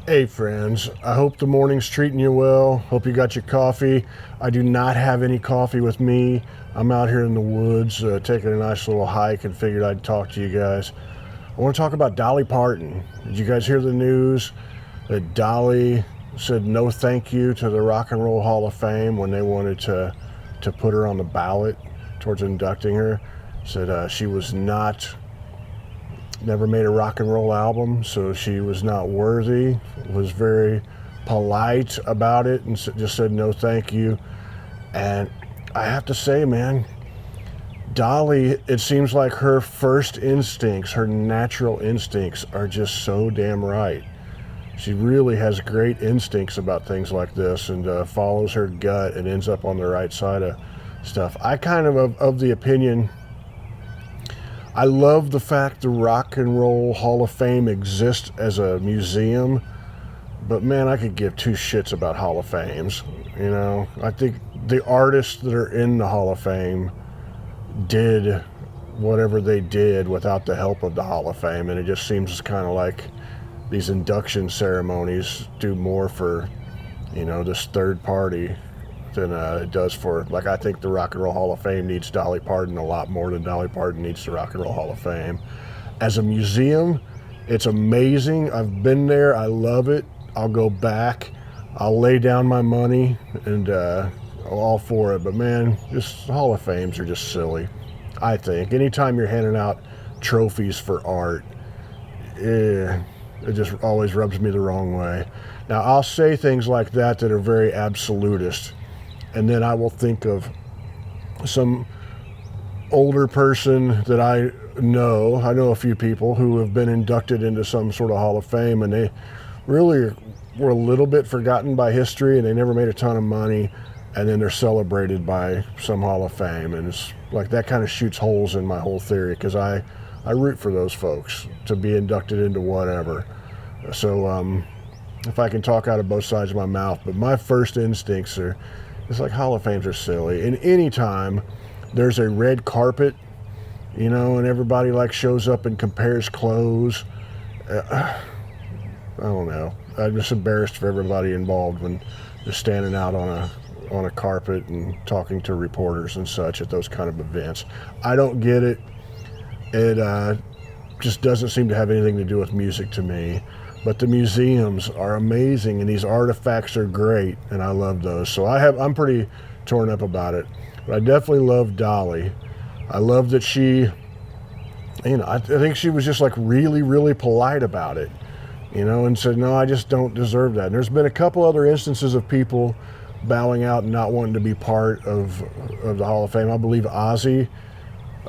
Hey friends, I hope the morning's treating you well. Hope you got your coffee. I do not have any coffee with me. I'm out here in the woods taking a nice little hike and figured I'd talk to you guys. I want to talk about Dolly Parton. Did you guys hear the news that Dolly said no thank you to the Rock and Roll Hall of Fame when they wanted to put her on the ballot towards inducting her? Said she was never made a rock and roll album, so she was not worthy, was very polite about it and just said no thank you. And I have to say, man, Dolly, it seems like her first instincts, her natural instincts are just so damn right. She really has great instincts about things like this and follows her gut and ends up on the right side of stuff. I kind of the opinion, I love the fact the Rock and Roll Hall of Fame exists as a museum, but man, I could give two shits about Hall of Fames. You know, I think the artists that are in the Hall of Fame did whatever they did without the help of the Hall of Fame, and it just seems kind of like these induction ceremonies do more for, you know, this third party than it does for, like, I think the Rock and Roll Hall of Fame needs Dolly Parton a lot more than Dolly Parton needs the Rock and Roll Hall of Fame. As a museum, it's amazing. I've been there. I love it. I'll go back. I'll lay down my money and all for it. But man, just Hall of Fames are just silly, I think. Anytime you're handing out trophies for art, it just always rubs me the wrong way. Now, I'll say things like that are very absolutist, and then I will think of some older person that I know a few people who have been inducted into some sort of Hall of Fame, and they really were a little bit forgotten by history, and they never made a ton of money, and then they're celebrated by some Hall of Fame. And it's like that kind of shoots holes in my whole theory, because I root for those folks to be inducted into whatever. So if I can talk out of both sides of my mouth, but my first instincts are, it's like Hall of Fames are silly. And anytime there's a red carpet, you know, and everybody like shows up and compares clothes, I don't know. I'm just embarrassed for everybody involved when they're standing out on a carpet and talking to reporters and such at those kind of events. I don't get it. It just doesn't seem to have anything to do with music to me. But the museums are amazing, and these artifacts are great, and I love those. So I'm pretty torn up about it. But I definitely love Dolly. I love that she, you know, I think she was just like really, really polite about it, you know, and said, no, I just don't deserve that. And there's been a couple other instances of people bowing out and not wanting to be part of the Hall of Fame. I believe Ozzy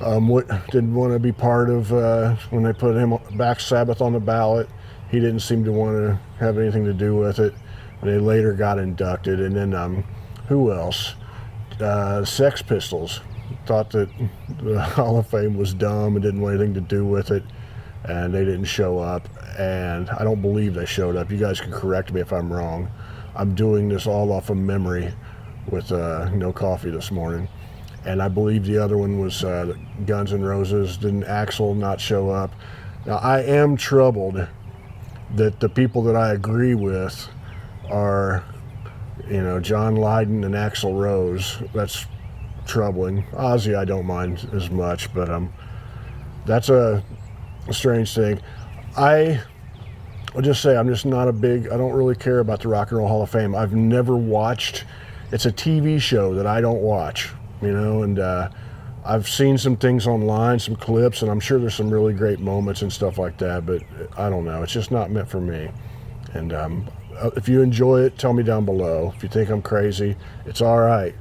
didn't want to be part of when they put him Black Sabbath on the ballot. He didn't seem to want to have anything to do with it. And they later got inducted. And then who else? Sex Pistols thought that the Hall of Fame was dumb and didn't want anything to do with it, and they didn't show up. And I don't believe they showed up. You guys can correct me if I'm wrong. I'm doing this all off of memory with no coffee this morning. And I believe the other one was Guns N' Roses. Didn't Axl not show up? Now, I am troubled that the people that I agree with are, you know, John Lydon and Axl Rose. That's troubling. Ozzy I don't mind as much, but that's a strange thing. I'll just say I'm just not I don't really care about the Rock and Roll Hall of Fame. I've never watched, it's a TV show that I don't watch, you know, and I've seen some things online, some clips, and I'm sure there's some really great moments and stuff like that, but I don't know. It's just not meant for me. And if you enjoy it, tell me down below. If you think I'm crazy, it's all right.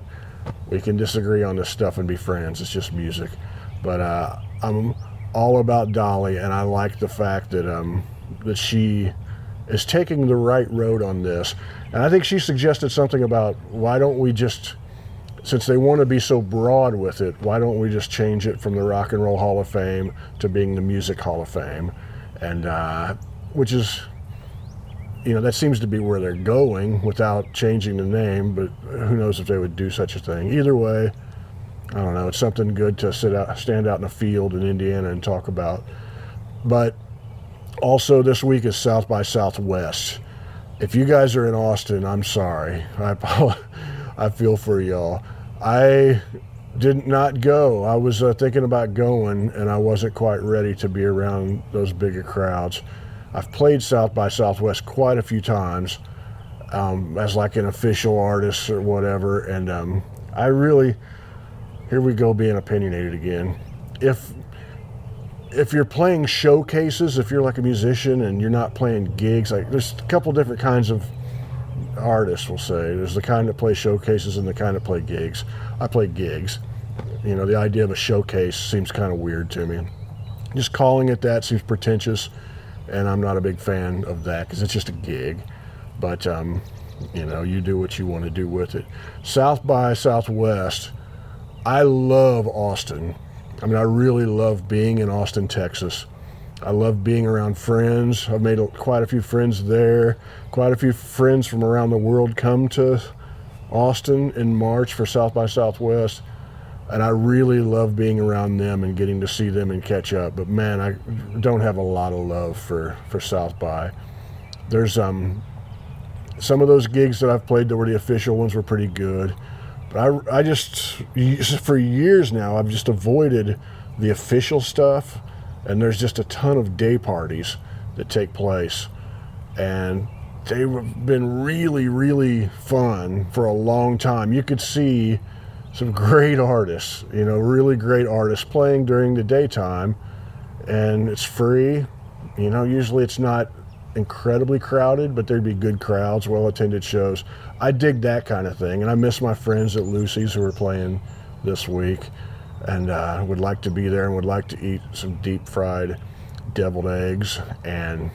We can disagree on this stuff and be friends. It's just music. But I'm all about Dolly, and I like the fact that that she is taking the right road on this. And I think she suggested something about, why don't we just, since they want to be so broad with it, why don't we just change it from the Rock and Roll Hall of Fame to being the Music Hall of Fame? And which is, you know, that seems to be where they're going without changing the name, but who knows if they would do such a thing. Either way, I don't know, it's something good to stand out in a field in Indiana and talk about. But also this week is South by Southwest. if you guys are in Austin, I'm sorry. I feel for y'all. I did not go. I was thinking about going, and I wasn't quite ready to be around those bigger crowds. I've played South by Southwest quite a few times as like an official artist or whatever, and I really, here we go being opinionated again. If you're playing showcases, if you're like a musician and you're not playing gigs, like there's a couple different kinds of artists, we'll say. There's the kind that play showcases and the kind that play gigs. I play gigs. You know, the idea of a showcase seems kind of weird to me. Just calling it that seems pretentious, and I'm not a big fan of that because it's just a gig. But, you know, you do what you want to do with it. South by Southwest, I love Austin. I mean, I really love being in Austin, Texas. I love being around friends. I've made quite a few friends there. Quite a few friends from around the world come to Austin in March for South by Southwest. And I really love being around them and getting to see them and catch up. But man, I don't have a lot of love for South by. There's some of those gigs that I've played that were the official ones were pretty good. But I just, for years now, I've just avoided the official stuff. And there's just a ton of day parties that take place. And they've been really, really fun for a long time. You could see some great artists, you know, really great artists playing during the daytime. And it's free. You know, usually it's not incredibly crowded, but there'd be good crowds, well-attended shows. I dig that kind of thing. And I miss my friends at Lucy's who are playing this week. And would like to be there and would like to eat some deep fried deviled eggs and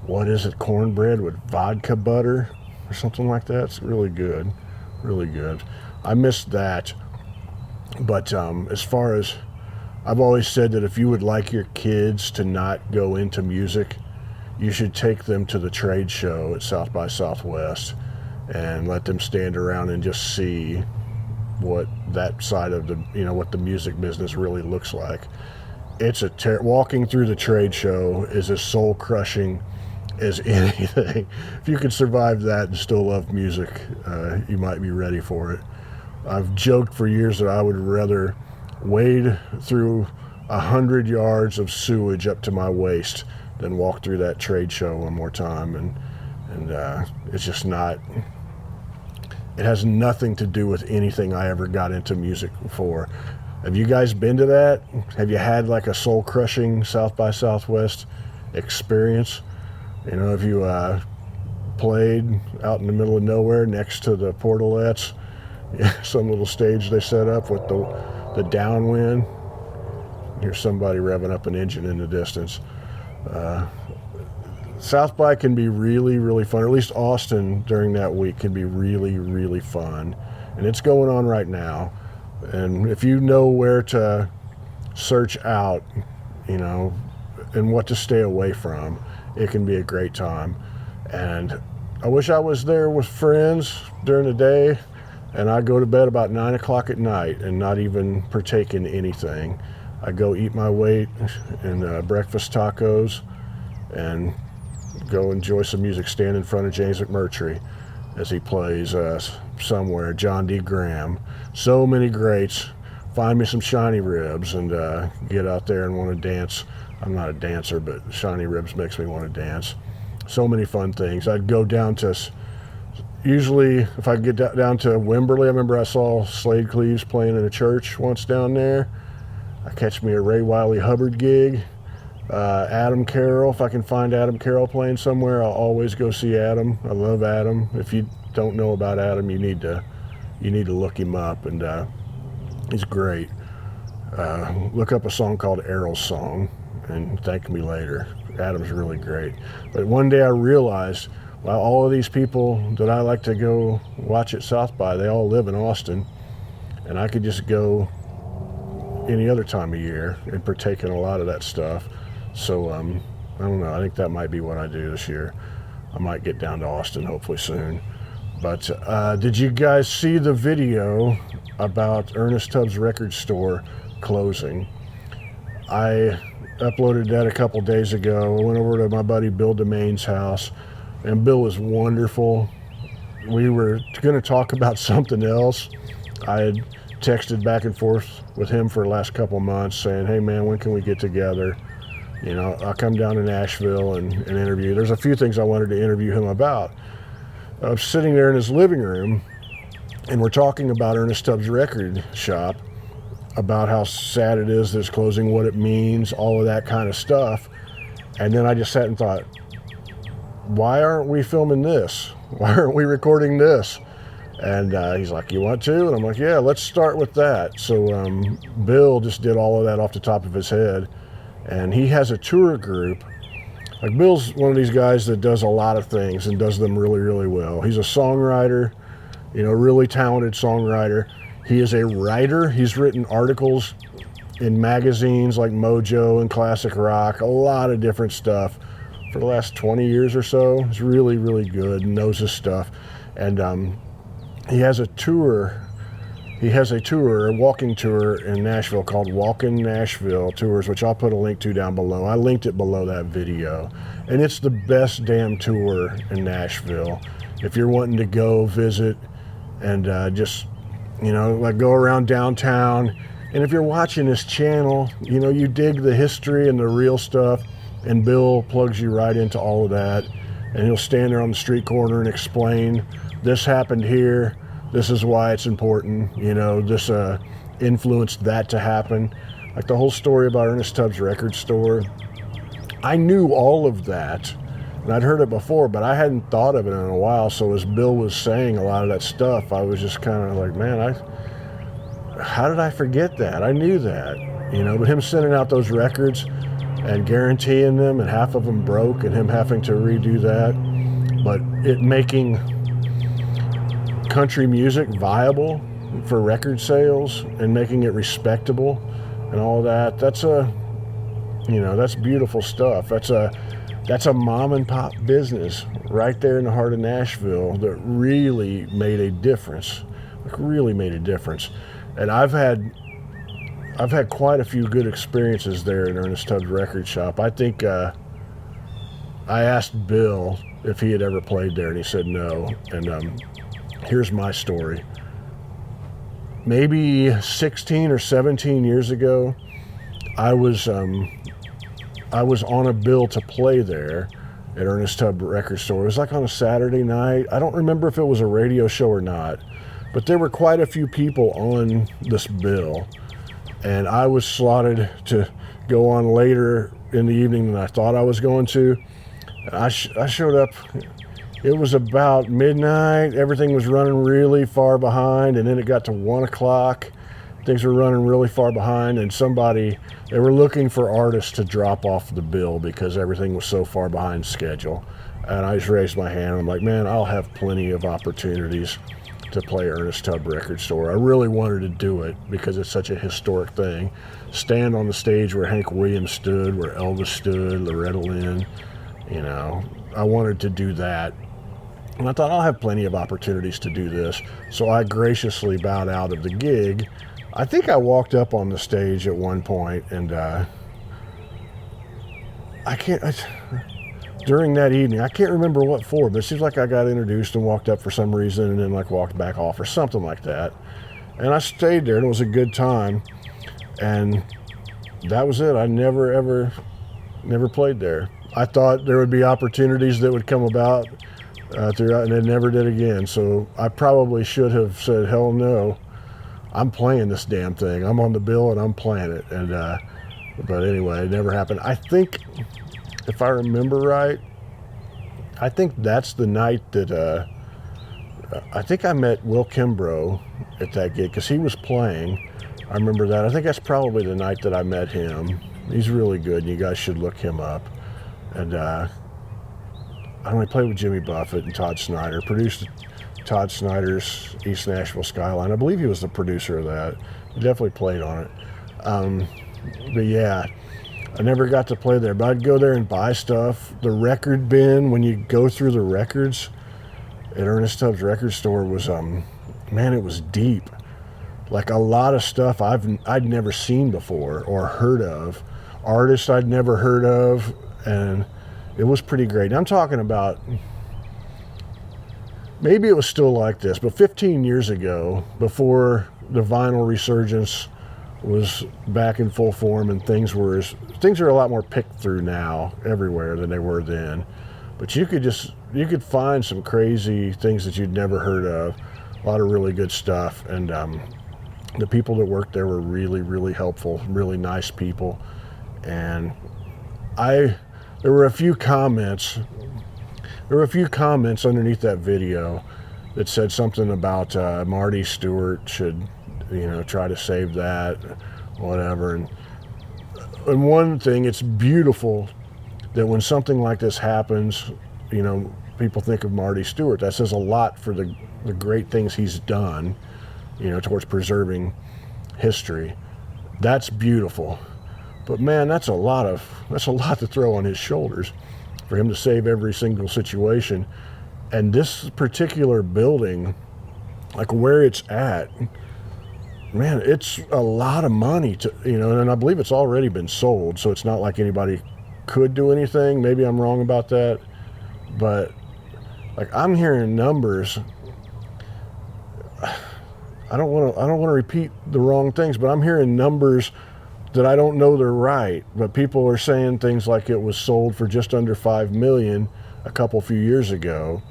what is it, cornbread with vodka butter or something like that. It's really good, really good. I missed that. But as far as, I've always said that if you would like your kids to not go into music, you should take them to the trade show at South by Southwest and let them stand around and just see what that side of the, you know, what the music business really looks like. It's walking through the trade show is as soul crushing as anything. If you could survive that and still love music, you might be ready for it. I've joked for years that I would rather wade through 100 yards of sewage up to my waist than walk through that trade show one more time. And it's just not, it has nothing to do with anything I ever got into music for. Have you guys been to that? Have you had like a soul-crushing South by Southwest experience? You know, have you played out in the middle of nowhere next to the Portalettes, some little stage they set up with the downwind? Here's somebody revving up an engine in the distance. South by can be really, really fun, or at least Austin during that week can be really, really fun. And it's going on right now. And if you know where to search out, you know, and what to stay away from, it can be a great time. And I wish I was there with friends during the day, and I go to bed about 9 o'clock at night and not even partake in anything. I go eat my weight in breakfast tacos and go enjoy some music, stand in front of James McMurtry as he plays somewhere, John D. Graham. So many greats. Find me some shiny ribs and get out there and want to dance. I'm not a dancer, but shiny ribs makes me want to dance. So many fun things. I'd go down to, usually if I get down to Wimberley, I remember I saw Slade Cleaves playing in a church once down there. I catch me a Ray Wiley Hubbard gig. Adam Carroll, if I can find Adam Carroll playing somewhere, I'll always go see Adam. I love Adam. If you don't know about Adam, you need to look him up, and he's great. Look up a song called Errol's Song and thank me later. Adam's really great. But one day I realized, well, all of these people that I like to go watch at South by, they all live in Austin, and I could just go any other time of year and partake in a lot of that stuff. So I don't know, I think that might be what I do this year. I might get down to Austin hopefully soon. But did you guys see the video about Ernest Tubb's record store closing? I uploaded that a couple days ago. I went over to my buddy Bill DeMain's house. and Bill was wonderful. We were going to talk about something else. I had texted back and forth with him for the last couple months saying, hey man, when can we get together? You know, I'll come down to Nashville and interview. There's a few things I wanted to interview him about. I was sitting there in his living room, and we're talking about Ernest Tubb's record shop, about how sad it is that it's closing, what it means, all of that kind of stuff. And then I just sat and thought, why aren't we filming this? Why aren't we recording this? And he's like, you want to? And I'm like, yeah, let's start with that. So Bill just did all of that off the top of his head. And he has a tour group. Like, Bill's one of these guys that does a lot of things and does them really, really well. He's a songwriter, you know, really talented songwriter. He is a writer. He's written articles in magazines like Mojo and Classic Rock, a lot of different stuff for the last 20 years or so. He's really, really good and knows his stuff. And he has a tour. He has a tour, a walking tour in Nashville called Walkin' Nashville Tours, which I'll put a link to down below. I linked it below that video. And it's the best damn tour in Nashville. If you're wanting to go visit and just, you know, like go around downtown. And if you're watching this channel, you know, you dig the history and the real stuff, and Bill plugs you right into all of that. And he'll stand there on the street corner and explain, this happened here, this is why it's important, you know, this influenced that to happen. Like the whole story about Ernest Tubb's record store, I knew all of that, and I'd heard it before, but I hadn't thought of it in a while. So as Bill was saying a lot of that stuff, I was just kind of like, man, how did I forget that? I knew that, you know, but him sending out those records and guaranteeing them, and half of them broke, and him having to redo that, but it making country music viable for record sales and making it respectable and all that, that's you know, that's beautiful stuff. That's a mom and pop business right there in the heart of Nashville that really made a difference, like really made a difference. And I've had quite a few good experiences there in Ernest Tubb's record shop. I think I asked Bill if he had ever played there, and he said no. And here's my story. Maybe 16 or 17 years ago, I was on a bill to play there at Ernest Tubb record store. It was like on a Saturday night. I don't remember if it was a radio show or not, but there were quite a few people on this bill. And I was slotted to go on later in the evening than I thought I was going to. I showed up, it was about midnight, everything was running really far behind, and then it got to 1 o'clock, things were running really far behind, and they were looking for artists to drop off the bill because everything was so far behind schedule. And I just raised my hand, I'm like, man, I'll have plenty of opportunities to play Ernest Tubb record store. I really wanted to do it because it's such a historic thing. Stand on the stage where Hank Williams stood, where Elvis stood, Loretta Lynn, you know, I wanted to do that. And I thought I'll have plenty of opportunities to do this. So I graciously bowed out of the gig. I think I walked up on the stage at one point, and during that evening, I can't remember what for, but it seems like I got introduced and walked up for some reason and then like walked back off or something like that. And I stayed there, and it was a good time. And that was it. I never played there. I thought there would be opportunities that would come about throughout, and it never did again. So I probably should have said, hell no, I'm playing this damn thing. I'm on the bill and I'm playing it. And but anyway, it never happened. I think, if I remember right, I think that's the night that I think I met Will Kimbrough at that gig because he was playing. I remember that. I think that's probably the night that I met him. He's really good, and you guys should look him up. And I only played with Jimmy Buffett and Todd Snyder, produced Todd Snyder's East Nashville Skyline. I believe he was the producer of that. He definitely played on it. But yeah, I never got to play there, but I'd go there and buy stuff. The record bin, when you go through the records at Ernest Tubb's record store, was, man, it was deep. Like a lot of stuff I'd never seen before or heard of. Artists I'd never heard of, and it was pretty great. And I'm talking about maybe it was still like this, but 15 years ago, before the vinyl resurgence was back in full form and things are a lot more picked through now everywhere than they were then. But you could find some crazy things that you'd never heard of, a lot of really good stuff. And the people that worked there were really, really helpful, really nice people. And there were a few comments underneath that video that said something about Marty Stewart should, try to save that, whatever. And one thing, it's beautiful that when something like this happens, people think of Marty Stewart. That says a lot for the great things he's done, towards preserving history. That's beautiful. But man, that's a lot to throw on his shoulders for him to save every single situation. And this particular building, like where it's at, man, it's a lot of money to, and I believe it's already been sold, so it's not like anybody could do anything. Maybe I'm wrong about that, but like I'm hearing numbers. I don't want to repeat the wrong things, but I'm hearing numbers that I don't know they're right, but people are saying things like it was sold for just under $5 million a few years ago,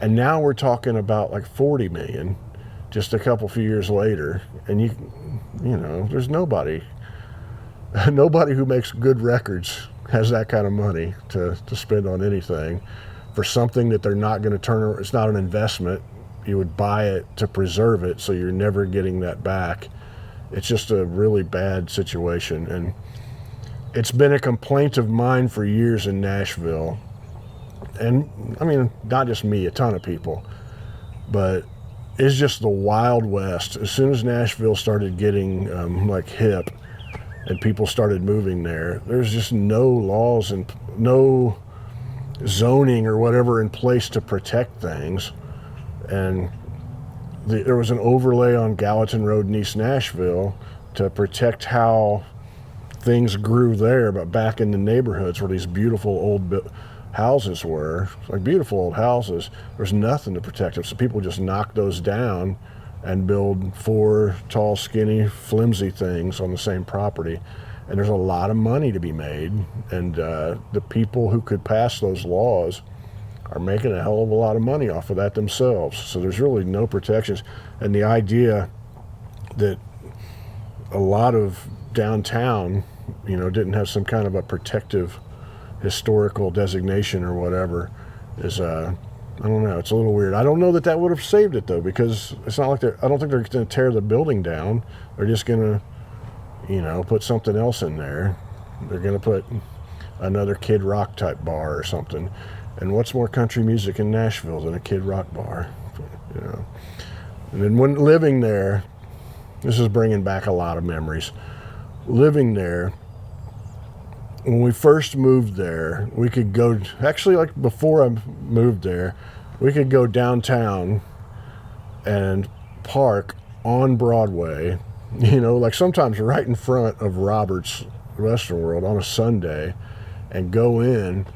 and now we're talking about like $40 million just a few years later. And there's nobody who makes good records has that kind of money to spend on anything for something that they're not going to turn. It's not an investment. You would buy it to preserve it, so you're never getting that back. It's just a really bad situation, and it's been a complaint of mine for years in Nashville. And I mean, not just me, a ton of people, but it's just the Wild West. As soon as Nashville started getting hip and people started moving there, there's just no laws and no zoning or whatever in place to protect things. And there was an overlay on Gallatin Road in East Nashville to protect how things grew there, but back in the neighborhoods where these beautiful old houses were, like beautiful old houses, there's nothing to protect them. So people just knock those down and build 4 tall, skinny, flimsy things on the same property. And there's a lot of money to be made. And the people who could pass those laws are making a hell of a lot of money off of that themselves. So there's really no protections. And the idea that a lot of downtown, didn't have some kind of a protective historical designation or whatever is, I don't know, it's a little weird. I don't know that would have saved it though, because it's not like I don't think they're going to tear the building down. They're just going to, put something else in there. They're going to put another Kid Rock type bar or something. And what's more country music in Nashville than a Kid Rock bar, And then when living there, this is bringing back a lot of memories. Living there, when we first moved there, we could go, actually like before I moved there, we could go downtown and park on Broadway, like sometimes right in front of Robert's Western World on a Sunday, and go in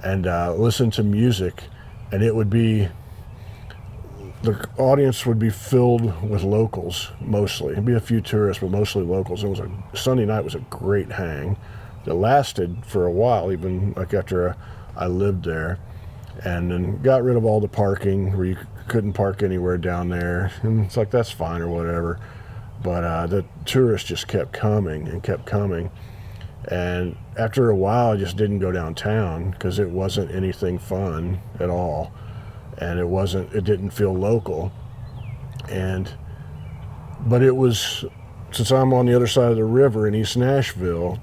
and listen to music, and it would be, the audience would be filled with locals mostly. It'd be a few tourists, but mostly locals. Sunday night was a great hang that lasted for a while, even like after I lived there, and then got rid of all the parking where you couldn't park anywhere down there. And it's like, that's fine or whatever. But the tourists just kept coming and kept coming. And after a while, I just didn't go downtown because it wasn't anything fun at all. And it didn't feel local. But it was, since I'm on the other side of the river in East Nashville,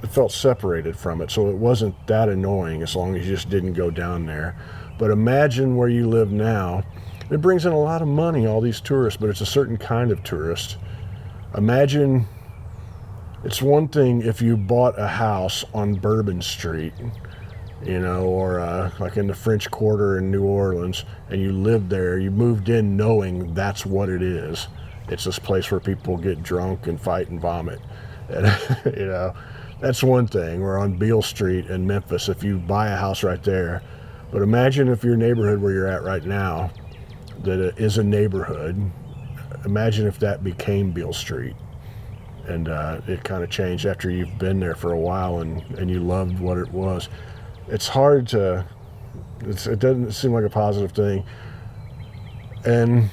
it felt separated from it. So it wasn't that annoying as long as you just didn't go down there. But imagine where you live now. It brings in a lot of money, all these tourists, but it's a certain kind of tourist. Imagine, it's one thing if you bought a house on Bourbon Street, or like in the French Quarter in New Orleans, and you lived there, you moved in knowing that's what it is. It's this place where people get drunk and fight and vomit. And, that's one thing. We're on Beale Street in Memphis if you buy a house right there. But imagine if your neighborhood where you're at right now that is a neighborhood. Imagine if that became Beale Street, and it kind of changed after you've been there for a while and you loved what it was. It's hard to, it doesn't seem like a positive thing. And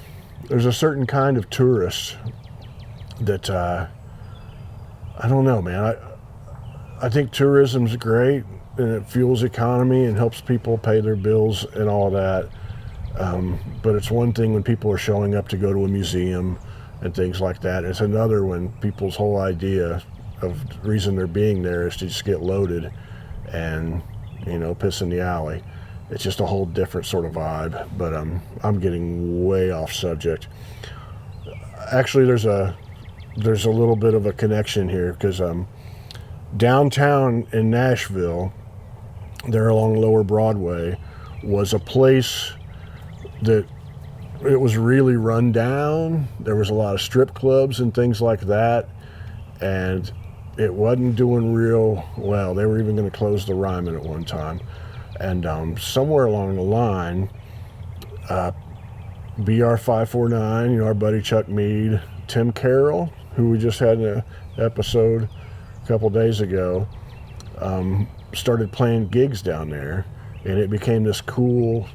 there's a certain kind of tourist that, I don't know, man. I think tourism's great, and it fuels economy and helps people pay their bills and all that. But it's one thing when people are showing up to go to a museum and things like that. It's another when people's whole idea of the reason they're being there is to just get loaded and, piss in the alley. It's just a whole different sort of vibe. But I'm getting way off subject. Actually, there's a little bit of a connection here, because downtown in Nashville, there along Lower Broadway, was a place that it was really run down. There was a lot of strip clubs and things like that, and it wasn't doing real well. They were even going to close the Ryman at one time. And somewhere along the line, BR549, our buddy Chuck Mead, Tim Carroll, who we just had an episode a couple days ago, started playing gigs down there, and it became this cool,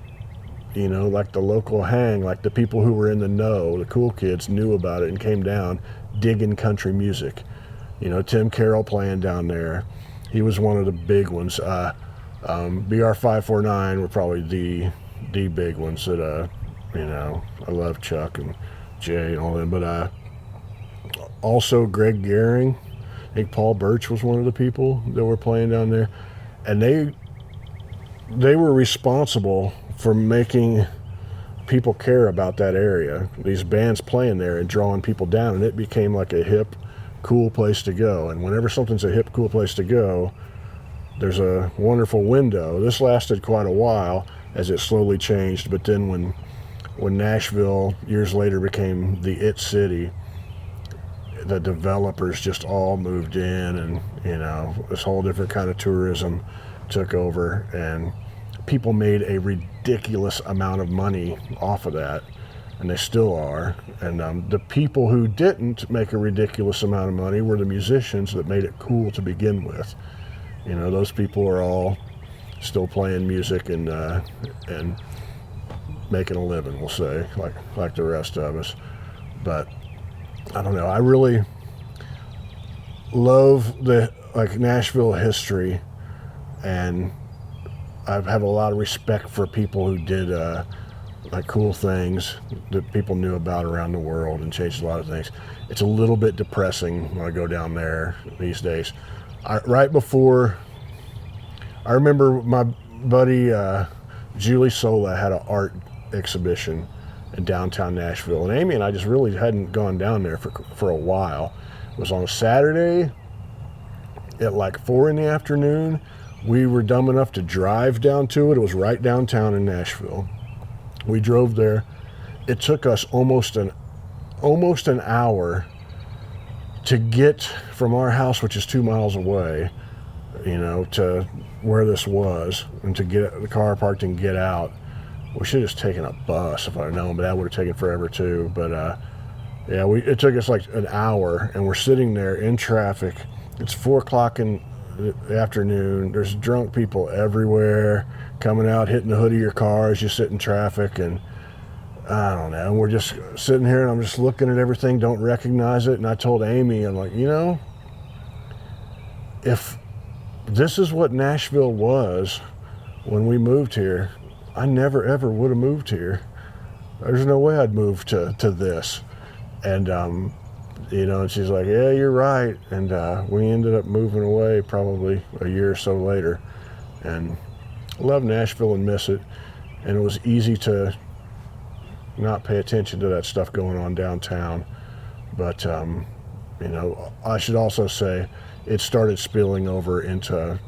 like the local hang, like the people who were in the know, the cool kids knew about it and came down digging country music. Tim Carroll playing down there. He was one of the big ones. BR549 were probably the big ones that, I love Chuck and Jay and all them, but also Greg Gehring. I think Paul Birch was one of the people that were playing down there, and they were responsible for making people care about that area. These bands playing there and drawing people down, and it became like a hip, cool place to go. And whenever something's a hip, cool place to go, there's a wonderful window. This lasted quite a while as it slowly changed, but then when Nashville years later became the it city, the developers just all moved in, and this whole different kind of tourism took over, and people made a ridiculous amount of money off of that, and they still are. And the people who didn't make a ridiculous amount of money were the musicians that made it cool to begin with. Those people are all still playing music and making a living, we'll say, like the rest of us. But I don't know. I really love the Nashville history, and I have a lot of respect for people who did cool things that people knew about around the world and changed a lot of things. It's a little bit depressing when I go down there these days. Right before, I remember my buddy Julie Sola had an art exhibition in downtown Nashville, and Amy and I just really hadn't gone down there for a while. It was on a Saturday at 4 in the afternoon. We were dumb enough to drive down to it. It was right downtown in Nashville. We drove there. It took us almost an hour to get from our house, which is 2 miles away, to where this was, and to get the car parked and get out. We should have just taken a bus if I'd known, but that would have taken forever too. But it took us an hour, and we're sitting there in traffic. It's 4 o'clock in the afternoon. There's drunk people everywhere coming out, hitting the hood of your car as you sit in traffic, and I don't know. We're just sitting here, and I'm just looking at everything, don't recognize it. And I told Amy, I'm like, if this is what Nashville was when we moved here, I never ever would have moved here. There's no way I'd move to this. And and she's like, yeah, you're right. And we ended up moving away probably a year or so later, and I love Nashville and miss it. And it was easy to not pay attention to that stuff going on downtown. But I should also say it started spilling over into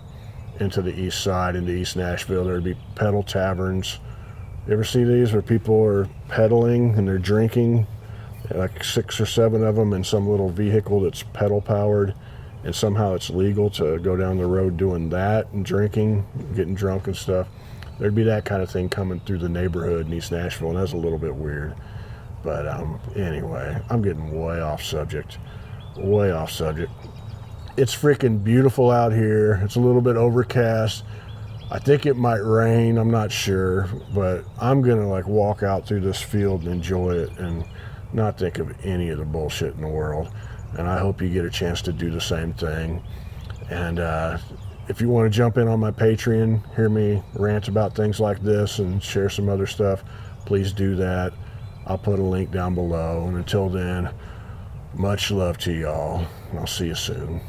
the east side, into East Nashville. There'd be pedal taverns. You ever see these where people are pedaling and they're drinking? 6 or 7 of them in some little vehicle that's pedal powered, and somehow it's legal to go down the road doing that and drinking, getting drunk and stuff. there'd be that kind of thing coming through the neighborhood in East Nashville, and that's a little bit weird. But anyway, I'm getting way off subject. Way off subject. It's freaking beautiful out here. It's a little bit overcast. I think it might rain, I'm not sure, but I'm gonna like walk out through this field and enjoy it and not think of any of the bullshit in the world. And I hope you get a chance to do the same thing. And if you want to jump in on my Patreon, hear me rant about things like this and share some other stuff, please do that. I'll put a link down below. And until then, much love to y'all, and I'll see you soon.